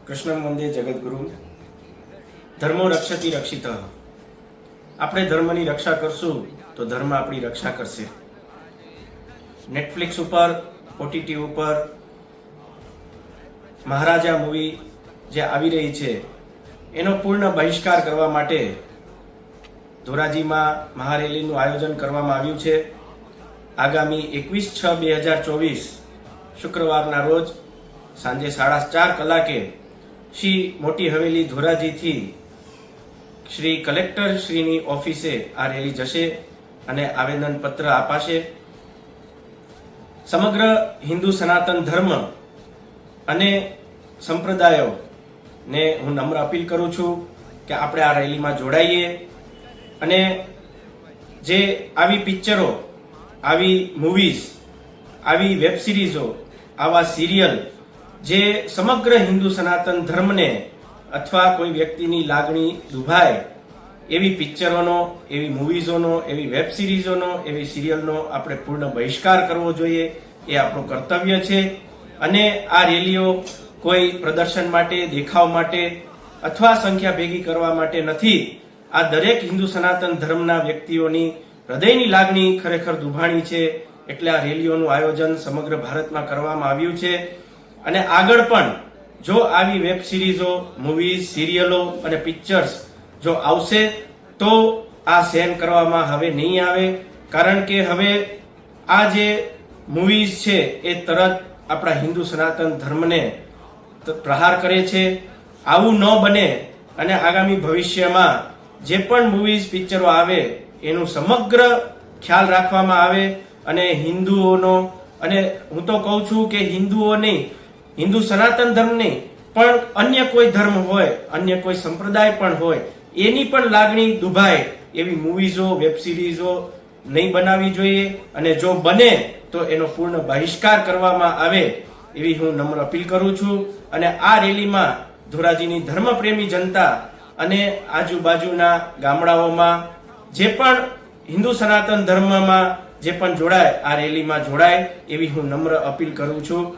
કૃષ્ણ વંદે જગદગુરુ. ધર્મો રક્ષતી રક્ષિત. આપણે ધર્મની રક્ષા કરશું તો ધર્મ આપણી રક્ષા કરશે. નેટફ્લિક્સ ઉપર, ઓટીટી ઉપર મહારાજા મૂવી જે આવી રહી છે એનો પૂર્ણ બહિષ્કાર કરવા માટે ધોરાજીમાં મહારેલીનું આયોજન કરવામાં આવ્યું છે. આગામી 21/6/2024 શુક્રવારના રોજ સાંજે 4:30 કલાકે શ્રી મોટી હવેલી ધોરાજીથી શ્રી કલેક્ટર શ્રીની ઓફિસે આ રેલી જશે અને આવેદનપત્ર અપાશે. સમગ્ર હિન્દુ સનાતન ધર્મ અને સંપ્રદાયો ને હું નમ્ર અપીલ કરું છું કે આપણે આ રેલીમાં જોડાઈએ અને જે આવી પિક્ચરો, આવી મૂવીઝ, આવી વેબ સિરીઝો, આવા સિરિયલ જે સમગ્ર હિન્દુ સનાતન ધર્મને અથવા કોઈ વ્યક્તિની લાગણી દુભાય એવી પિક્ચરોનો, એવી મૂવીઝોનો, એવી વેબ સિરીઝોનો, એવી સિરિયલનો આપણે પૂર્ણ બહિષ્કાર કરવો જોઈએ. એ આપણું કર્તવ્ય છે. અને આ રેલીઓ કોઈ પ્રદર્શન માટે, દેખાવ માટે અથવા સંખ્યા ભેગી કરવા માટે નથી. આ દરેક હિન્દુ સનાતન ધર્મના વ્યક્તિઓની હૃદયની લાગણી ખરેખર દુભાણી છે. એટલે આ રેલીઓનું આયોજન સમગ્ર ભારતમાં કરવામાં આવ્યું છે. અને આગળ પણ જો આવી વેબ સિરીઝો, મૂવીઝ, સિરિયલો અને પિક્ચર્સ જો આવશે તો આ સહન કરવામાં હવે નહીં આવે. કારણ કે હવે આ જે મૂવીઝ છે એ તરત આપણા હિન્દુ સનાતન ધર્મને પ્રહાર કરે છે. આવું ન બને અને આગામી ભવિષ્યમાં જે પણ મૂવીઝ, પિક્ચરો આવે એનું સમગ્ર ખ્યાલ રાખવામાં આવે અને હિન્દુઓનો, અને હું તો કહું છું કે હિન્દુઓ નહીં, હિન્દુ સનાતન ધર્મ નહીં પણ અન્ય કોઈ ધર્મ હોય, અન્ય કોઈ સંપ્રદાય પણ હોય, એની પણ લાગણી દુભાય એવી મૂવીઝો, વેબ સિરીઝો નહીં બનાવવી જોઈએ. અને જો બને તો એનો પૂર્ણ બહિષ્કાર કરવામાં આવે એવી હું નમ્ર અપીલ કરું છું. અને આ રેલીમાં ધોરાજીની ધર્મપ્રેમી જનતા અને આજુબાજુના ગામડાઓમાં જે પણ હિન્દુ સનાતન ધર્મમાં જે પણ જોડાય, આ રેલીમાં જોડાય એવી હું નમ્ર અપીલ કરું છું.